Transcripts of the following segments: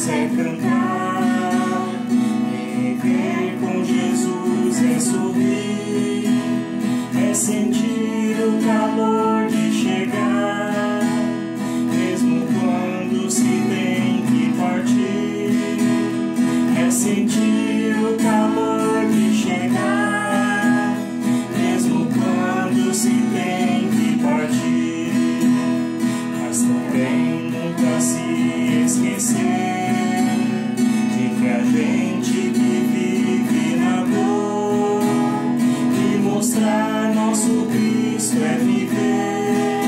é cantar, viver com Jesus é sorrir, é sentir o calor de chegar, mesmo quando se tem que partir, é sentir o calor de chegar, mesmo quando se tem que partir, mas também nunca se esquecer de que a gente que vive na dor e mostrar nosso Cristo é viver,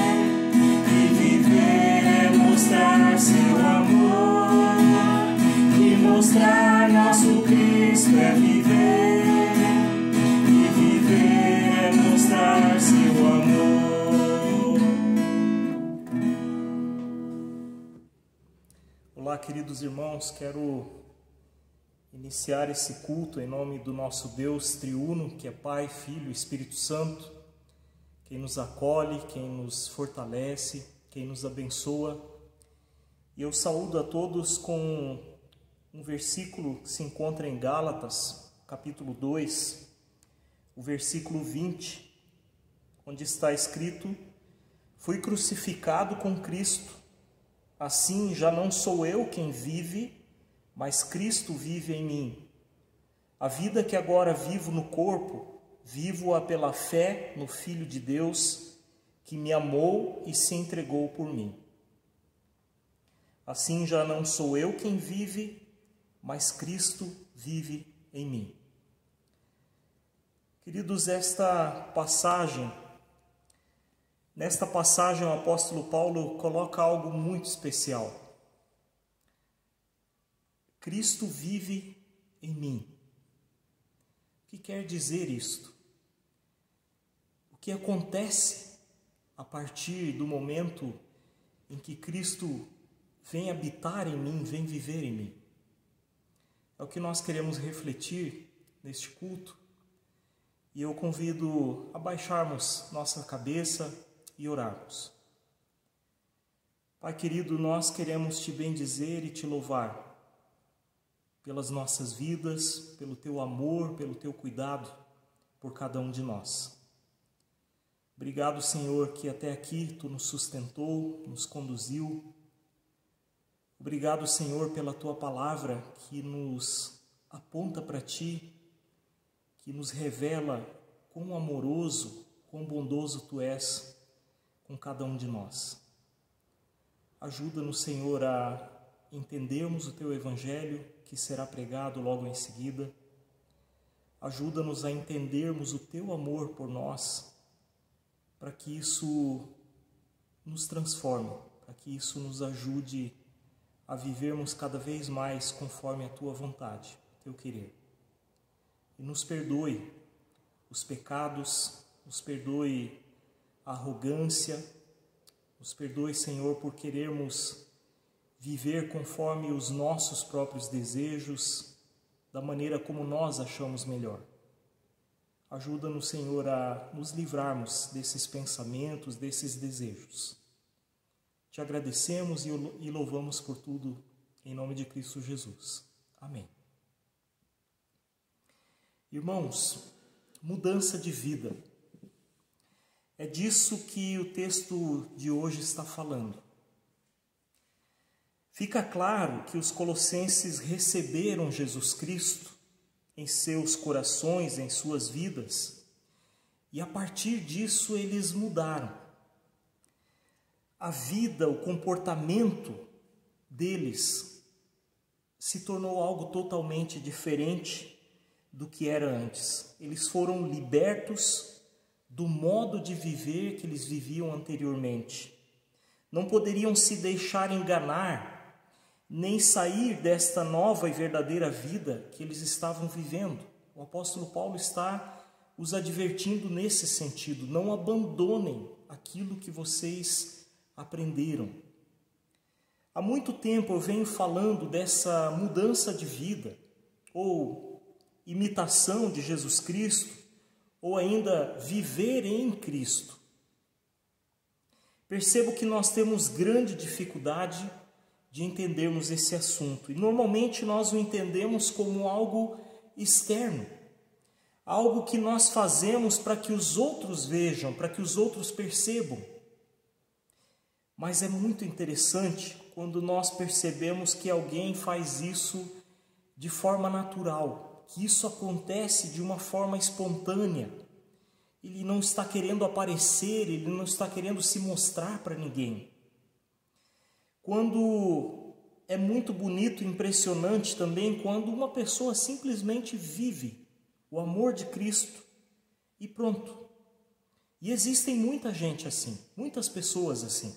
e viver é mostrar seu amor, e mostrar nosso Cristo é viver, e viver é mostrar seu amor. Olá, queridos irmãos, quero iniciar esse culto em nome do nosso Deus triuno, que é Pai, Filho e Espírito Santo, quem nos acolhe, quem nos fortalece, quem nos abençoa. E eu saúdo a todos com um versículo que se encontra em Gálatas, capítulo 2, o versículo 20, onde está escrito: fui crucificado com Cristo, assim já não sou eu quem vive, mas Cristo vive em mim. A vida que agora vivo no corpo, vivo-a pela fé no Filho de Deus, que me amou e se entregou por mim. Assim já não sou eu quem vive, mas Cristo vive em mim. Queridos, nesta passagem o apóstolo Paulo coloca algo muito especial. Cristo vive em mim. O que quer dizer isto? O que acontece a partir do momento em que Cristo vem habitar em mim, vem viver em mim? É o que nós queremos refletir neste culto. E eu convido a baixarmos nossa cabeça e orarmos. Pai querido, nós queremos te bendizer e te louvar pelas nossas vidas, pelo teu amor, pelo teu cuidado por cada um de nós. Obrigado, Senhor, que até aqui tu nos sustentou, nos conduziu. Obrigado, Senhor, pela tua palavra que nos aponta para ti, que nos revela quão amoroso, quão bondoso tu és com cada um de nós. Ajuda-nos, Senhor, a entendermos o teu evangelho, que será pregado logo em seguida. Ajuda-nos a entendermos o teu amor por nós, para que isso nos transforme, para que isso nos ajude a vivermos cada vez mais conforme a tua vontade, o teu querer. E nos perdoe os pecados, nos perdoe a arrogância, nos perdoe, Senhor, por querermos viver conforme os nossos próprios desejos, da maneira como nós achamos melhor. Ajuda-nos, Senhor, a nos livrarmos desses pensamentos, desses desejos. Te agradecemos e louvamos por tudo, em nome de Cristo Jesus. Amém. Irmãos, mudança de vida. É disso que o texto de hoje está falando. Fica claro que os colossenses receberam Jesus Cristo em seus corações, em suas vidas, e a partir disso eles mudaram. A vida, o comportamento deles se tornou algo totalmente diferente do que era antes. Eles foram libertos do modo de viver que eles viviam anteriormente. Não poderiam se deixar enganar, nem sair desta nova e verdadeira vida que eles estavam vivendo. O apóstolo Paulo está os advertindo nesse sentido. Não abandonem aquilo que vocês aprenderam. Há muito tempo eu venho falando dessa mudança de vida, ou imitação de Jesus Cristo, ou ainda viver em Cristo. Percebo que nós temos grande dificuldade de entendermos esse assunto. E normalmente nós o entendemos como algo externo, algo que nós fazemos para que os outros vejam, para que os outros percebam. Mas é muito interessante quando nós percebemos que alguém faz isso de forma natural, que isso acontece de uma forma espontânea. Ele não está querendo aparecer, ele não está querendo se mostrar para ninguém. Quando é muito bonito e impressionante também quando uma pessoa simplesmente vive o amor de Cristo e pronto. E existem muita gente assim, muitas pessoas assim.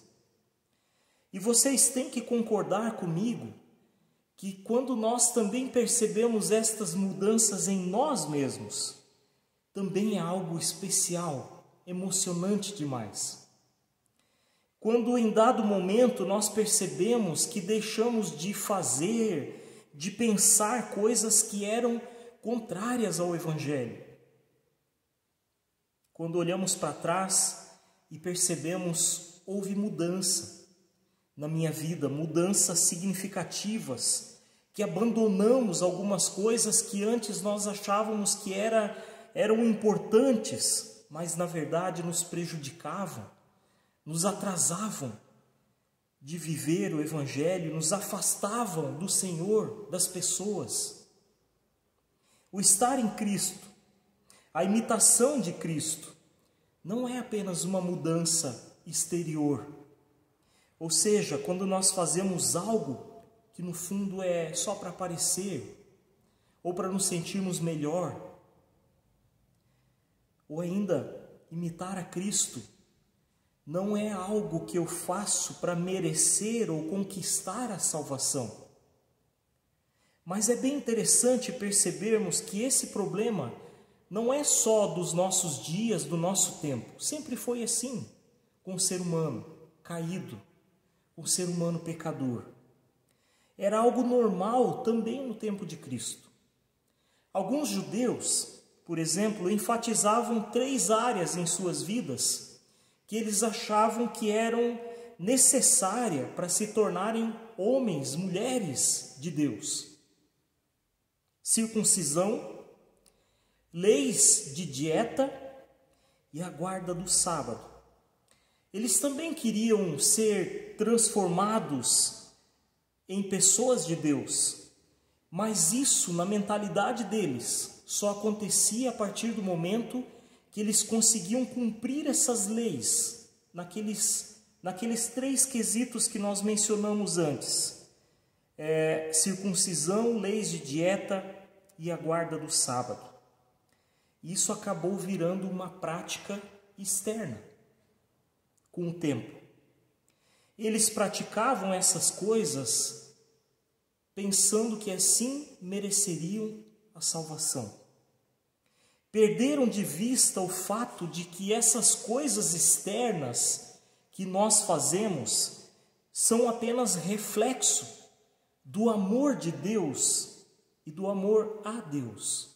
E vocês têm que concordar comigo que quando nós também percebemos estas mudanças em nós mesmos, também é algo especial, emocionante demais. Quando em dado momento nós percebemos que deixamos de fazer, de pensar coisas que eram contrárias ao Evangelho. Quando olhamos para trás e percebemos, houve mudança na minha vida, mudanças significativas, que abandonamos algumas coisas que antes nós achávamos que eram importantes, mas na verdade nos prejudicavam, nos atrasavam de viver o Evangelho, nos afastavam do Senhor, das pessoas. O estar em Cristo, a imitação de Cristo, não é apenas uma mudança exterior. Ou seja, quando nós fazemos algo que no fundo é só para aparecer, ou para nos sentirmos melhor, ou ainda imitar a Cristo, não é algo que eu faço para merecer ou conquistar a salvação. Mas é bem interessante percebermos que esse problema não é só dos nossos dias, do nosso tempo. Sempre foi assim, com o ser humano caído, com o ser humano pecador. Era algo normal também no tempo de Cristo. Alguns judeus, por exemplo, enfatizavam 3 áreas em suas vidas que eles achavam que eram necessárias para se tornarem homens, mulheres de Deus: circuncisão, leis de dieta e a guarda do sábado. Eles também queriam ser transformados em pessoas de Deus, mas isso, na mentalidade deles, só acontecia a partir do momento que eles conseguiam cumprir essas leis, naqueles 3 quesitos que nós mencionamos antes: circuncisão, leis de dieta e a guarda do sábado. Isso acabou virando uma prática externa com o tempo. Eles praticavam essas coisas pensando que assim mereceriam a salvação. Perderam de vista o fato de que essas coisas externas que nós fazemos são apenas reflexo do amor de Deus e do amor a Deus.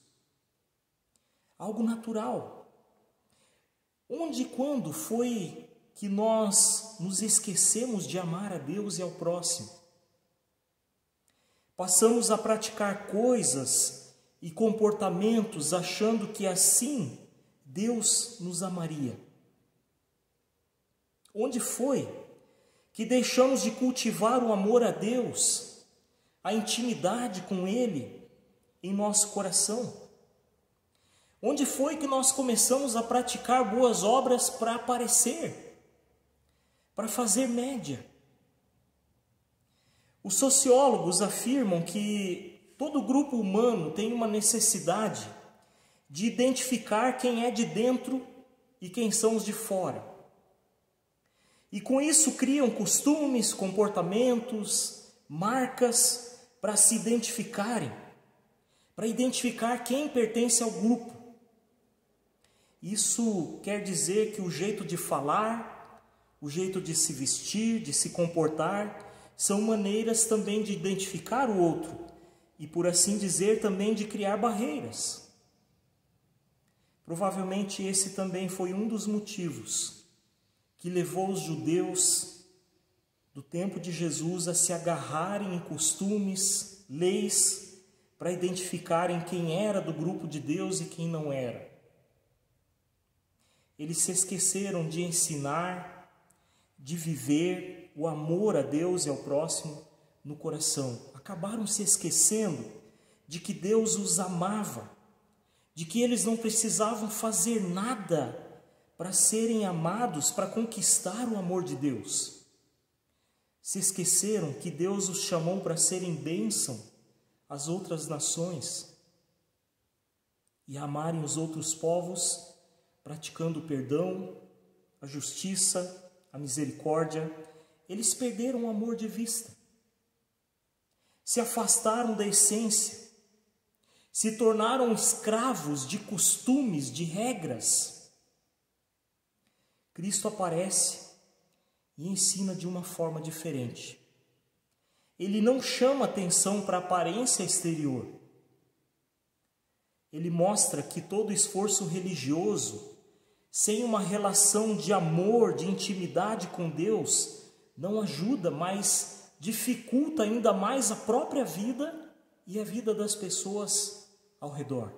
Algo natural. Onde e quando foi que nós nos esquecemos de amar a Deus e ao próximo? Passamos a praticar coisas e comportamentos achando que assim Deus nos amaria. Onde foi que deixamos de cultivar o amor a Deus, a intimidade com Ele em nosso coração? Onde foi que nós começamos a praticar boas obras para aparecer, para fazer média? Os sociólogos afirmam que todo grupo humano tem uma necessidade de identificar quem é de dentro e quem são os de fora. E com isso criam costumes, comportamentos, marcas para se identificarem, para identificar quem pertence ao grupo. Isso quer dizer que o jeito de falar, o jeito de se vestir, de se comportar, são maneiras também de identificar o outro e, por assim dizer, também de criar barreiras. Provavelmente esse também foi um dos motivos que levou os judeus do tempo de Jesus a se agarrarem em costumes, leis, para identificarem quem era do grupo de Deus e quem não era. Eles se esqueceram de ensinar, de viver o amor a Deus e ao próximo no coração. Acabaram se esquecendo de que Deus os amava, de que eles não precisavam fazer nada para serem amados, para conquistar o amor de Deus. Se esqueceram que Deus os chamou para serem bênção às outras nações e amarem os outros povos, praticando o perdão, a justiça, a misericórdia. Eles perderam o amor de vista, se afastaram da essência, se tornaram escravos de costumes, de regras. Cristo aparece e ensina de uma forma diferente. Ele não chama atenção para a aparência exterior. Ele mostra que todo esforço religioso, sem uma relação de amor, de intimidade com Deus, não ajuda, mas dificulta ainda mais a própria vida e a vida das pessoas ao redor.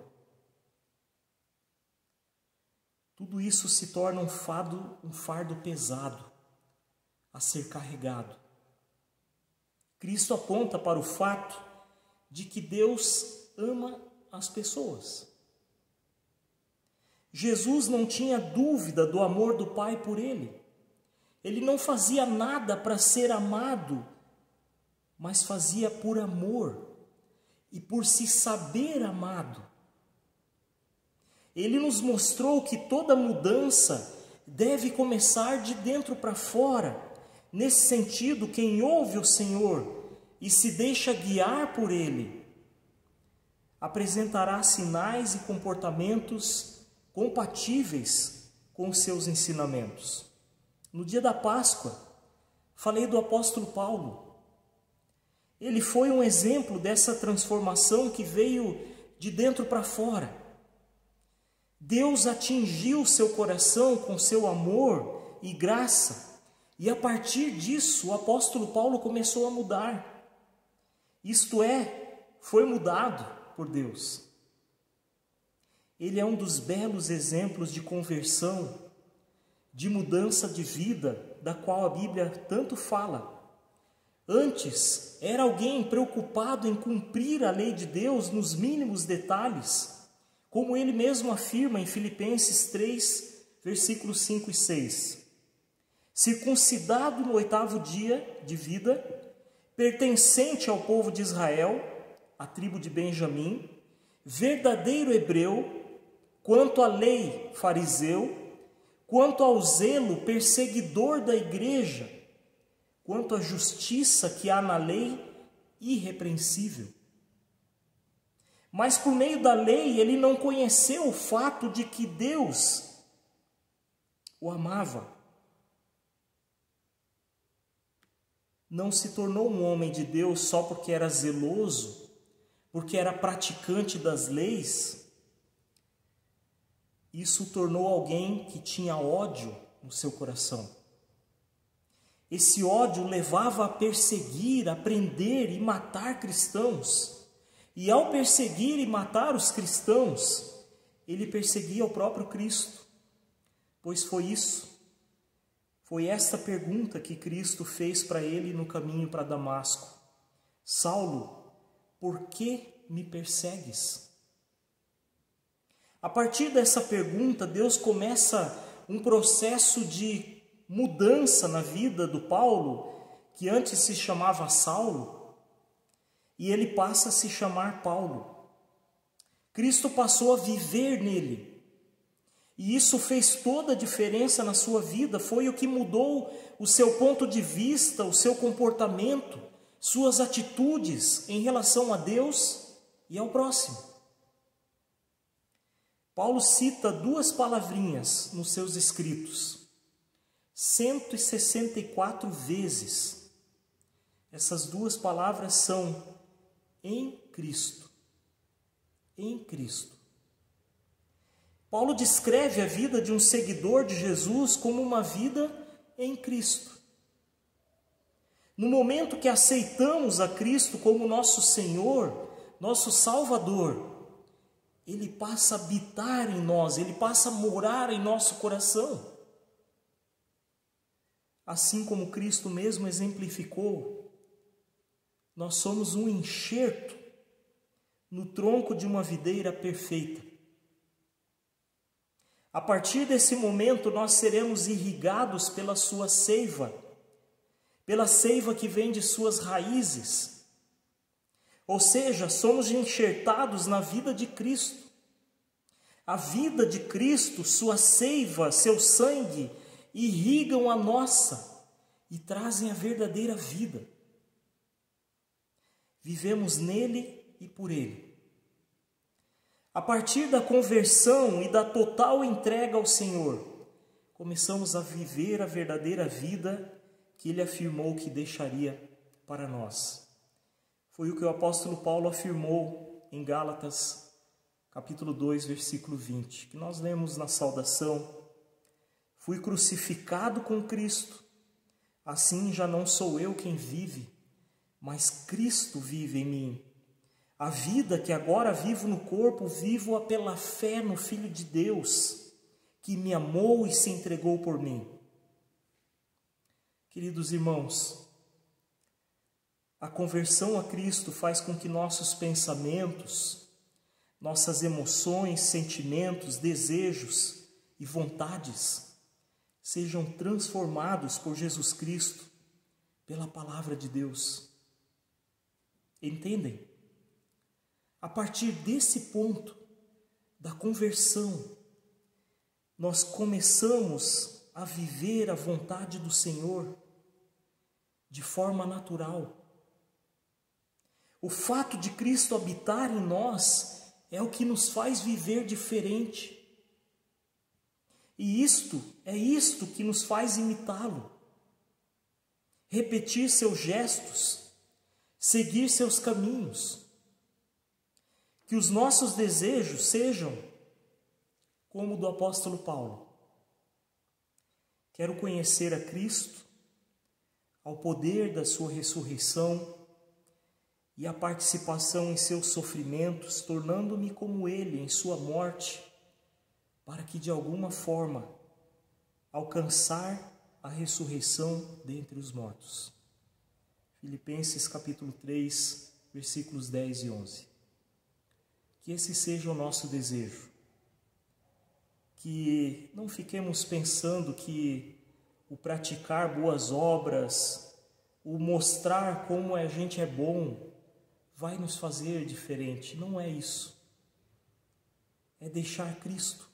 Tudo isso se torna um fardo pesado a ser carregado. Cristo aponta para o fato de que Deus ama as pessoas. Jesus não tinha dúvida do amor do Pai por ele. Ele não fazia nada para ser amado, mas fazia por amor e por se saber amado. Ele nos mostrou que toda mudança deve começar de dentro para fora. Nesse sentido, quem ouve o Senhor e se deixa guiar por Ele, apresentará sinais e comportamentos compatíveis com os seus ensinamentos. No dia da Páscoa, falei do apóstolo Paulo. Ele foi um exemplo dessa transformação que veio de dentro para fora. Deus atingiu seu coração com seu amor e graça, e a partir disso o apóstolo Paulo começou a mudar. Isto é, foi mudado por Deus. Ele é um dos belos exemplos de conversão, de mudança de vida, da qual a Bíblia tanto fala. Antes, era alguém preocupado em cumprir a lei de Deus nos mínimos detalhes, como ele mesmo afirma em Filipenses 3, versículos 5 e 6. Circuncidado no 8º dia de vida, pertencente ao povo de Israel, a tribo de Benjamim, verdadeiro hebreu, quanto à lei fariseu, quanto ao zelo perseguidor da igreja, quanto à justiça que há na lei, irrepreensível. Mas por meio da lei ele não conheceu o fato de que Deus o amava. Não se tornou um homem de Deus só porque era zeloso, porque era praticante das leis. Isso o tornou alguém que tinha ódio no seu coração. Esse ódio levava a perseguir, a prender e matar cristãos. E ao perseguir e matar os cristãos, ele perseguia o próprio Cristo. Pois foi esta pergunta que Cristo fez para ele no caminho para Damasco: Saulo, por que me persegues? A partir dessa pergunta, Deus começa um processo de mudança na vida do Paulo, que antes se chamava Saulo, e ele passa a se chamar Paulo. Cristo passou a viver nele, e isso fez toda a diferença na sua vida. Foi o que mudou o seu ponto de vista, o seu comportamento, suas atitudes em relação a Deus e ao próximo. Paulo cita 2 palavrinhas nos seus escritos, 164 vezes. Essas 2 palavras são em Cristo. Em Cristo. Paulo descreve a vida de um seguidor de Jesus como uma vida em Cristo. No momento que aceitamos a Cristo como nosso Senhor, nosso Salvador, Ele passa a habitar em nós, Ele passa a morar em nosso coração. Assim como Cristo mesmo exemplificou, nós somos um enxerto no tronco de uma videira perfeita. A partir desse momento, nós seremos irrigados pela sua seiva, pela seiva que vem de suas raízes. Ou seja, somos enxertados na vida de Cristo. A vida de Cristo, sua seiva, seu sangue, irrigam a nossa e trazem a verdadeira vida. Vivemos nele e por ele. A partir da conversão e da total entrega ao Senhor, começamos a viver a verdadeira vida que Ele afirmou que deixaria para nós. Foi o que o apóstolo Paulo afirmou em Gálatas, capítulo 2, versículo 20, que nós lemos na saudação: fui crucificado com Cristo, assim já não sou eu quem vive, mas Cristo vive em mim. A vida que agora vivo no corpo, vivo-a pela fé no Filho de Deus, que me amou e se entregou por mim. Queridos irmãos, a conversão a Cristo faz com que nossos pensamentos, nossas emoções, sentimentos, desejos e vontades sejam transformados por Jesus Cristo, pela palavra de Deus. Entendem? A partir desse ponto da conversão, nós começamos a viver a vontade do Senhor de forma natural. O fato de Cristo habitar em nós é o que nos faz viver diferente. E é isto que nos faz imitá-lo. Repetir seus gestos, seguir seus caminhos. Que os nossos desejos sejam como o do apóstolo Paulo. Quero conhecer a Cristo, ao poder da sua ressurreição e a participação em seus sofrimentos, tornando-me como ele em sua morte, para que de alguma forma alcançar a ressurreição dentre os mortos. Filipenses capítulo 3, versículos 10 e 11. Que esse seja o nosso desejo. Que não fiquemos pensando que o praticar boas obras, o mostrar como a gente é bom, vai nos fazer diferente. Não é isso. É deixar Cristo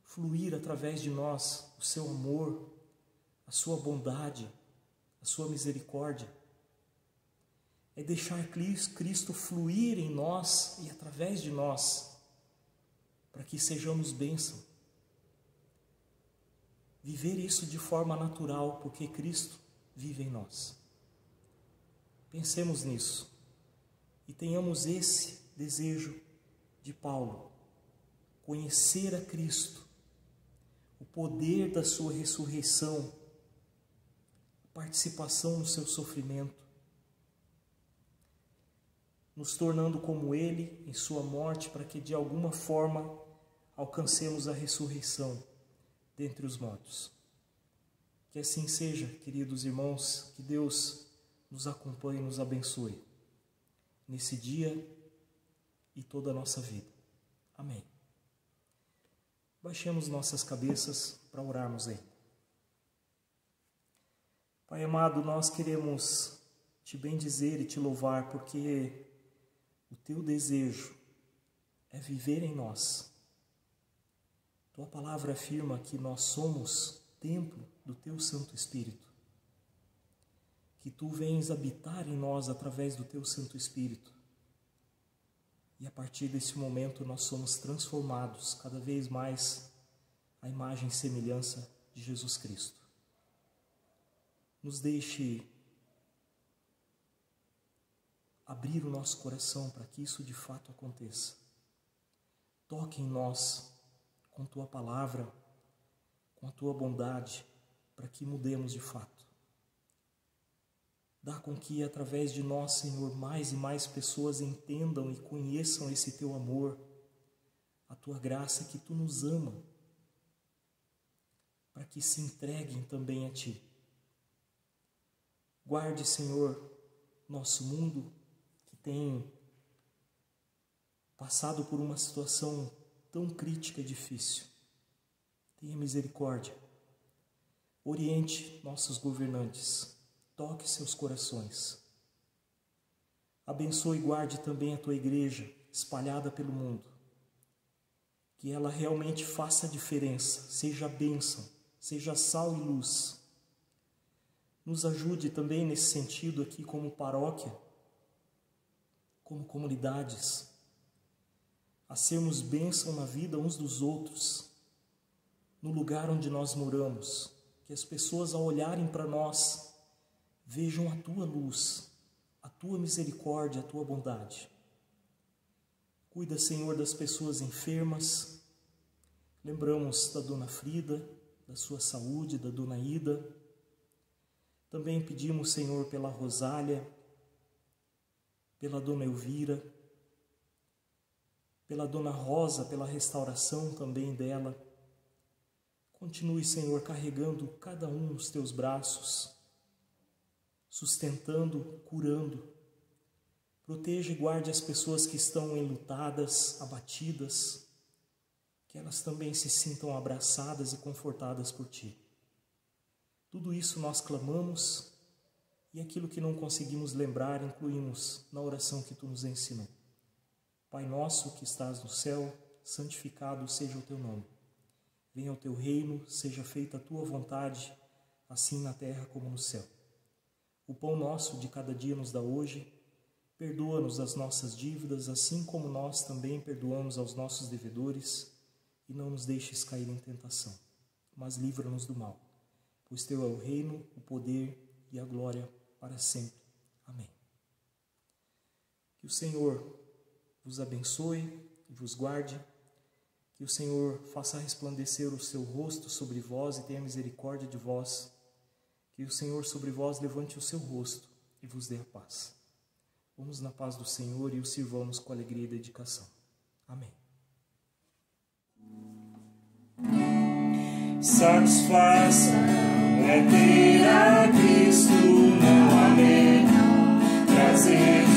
fluir através de nós, o seu amor, a sua bondade, a sua misericórdia. É deixar Cristo fluir em nós e através de nós, para que sejamos bênção. Viver isso de forma natural, porque Cristo vive em nós. Pensemos nisso e tenhamos esse desejo de Paulo, conhecer a Cristo, o poder da sua ressurreição, a participação no seu sofrimento, nos tornando como Ele em sua morte, para que de alguma forma alcancemos a ressurreição dentre os mortos. Que assim seja, queridos irmãos, que Deus nos acompanhe e nos abençoe nesse dia e toda a nossa vida. Amém. Baixemos nossas cabeças para orarmos aí. Pai amado, nós queremos te bendizer e te louvar, porque o teu desejo é viver em nós. Tua palavra afirma que nós somos templo do teu Santo Espírito. Que tu vens habitar em nós através do teu Santo Espírito. E a partir desse momento nós somos transformados cada vez mais à imagem e semelhança de Jesus Cristo. Nos deixe abrir o nosso coração para que isso de fato aconteça. Toque em nós com tua palavra, com a tua bondade, para que mudemos de fato. Dá com que, através de nós, Senhor, mais e mais pessoas entendam e conheçam esse Teu amor, a Tua graça, que Tu nos ama, para que se entreguem também a Ti. Guarde, Senhor, nosso mundo, que tem passado por uma situação tão crítica e difícil. Tenha misericórdia. Oriente nossos governantes. Toque seus corações. Abençoe e guarde também a Tua igreja, espalhada pelo mundo. Que ela realmente faça a diferença, seja bênção, seja sal e luz. Nos ajude também nesse sentido aqui como paróquia, como comunidades, a sermos bênção na vida uns dos outros, no lugar onde nós moramos, que as pessoas ao olharem para nós vejam a Tua luz, a Tua misericórdia, a Tua bondade. Cuida, Senhor, das pessoas enfermas. Lembramos da Dona Frida, da sua saúde, da Dona Ida. Também pedimos, Senhor, pela Rosália, pela Dona Elvira, pela Dona Rosa, pela restauração também dela. Continue, Senhor, carregando cada um nos Teus braços, sustentando, curando. Proteja e guarde as pessoas que estão enlutadas, abatidas, que elas também se sintam abraçadas e confortadas por Ti. Tudo isso nós clamamos e aquilo que não conseguimos lembrar, incluímos na oração que Tu nos ensinou. Pai nosso que estás no céu, santificado seja o Teu nome. Venha o Teu reino, seja feita a Tua vontade, assim na terra como no céu. O pão nosso de cada dia nos dá hoje. Perdoa-nos as nossas dívidas, assim como nós também perdoamos aos nossos devedores. E não nos deixes cair em tentação, mas livra-nos do mal. Pois Teu é o reino, o poder e a glória para sempre. Amém. Que o Senhor vos abençoe e vos guarde. Que o Senhor faça resplandecer o seu rosto sobre vós e tenha misericórdia de vós. Que o Senhor sobre vós levante o seu rosto e vos dê a paz. Vamos na paz do Senhor e o sirvamos com alegria e dedicação. Amém. Satisfação é ter a Cristo, não há melhor prazer.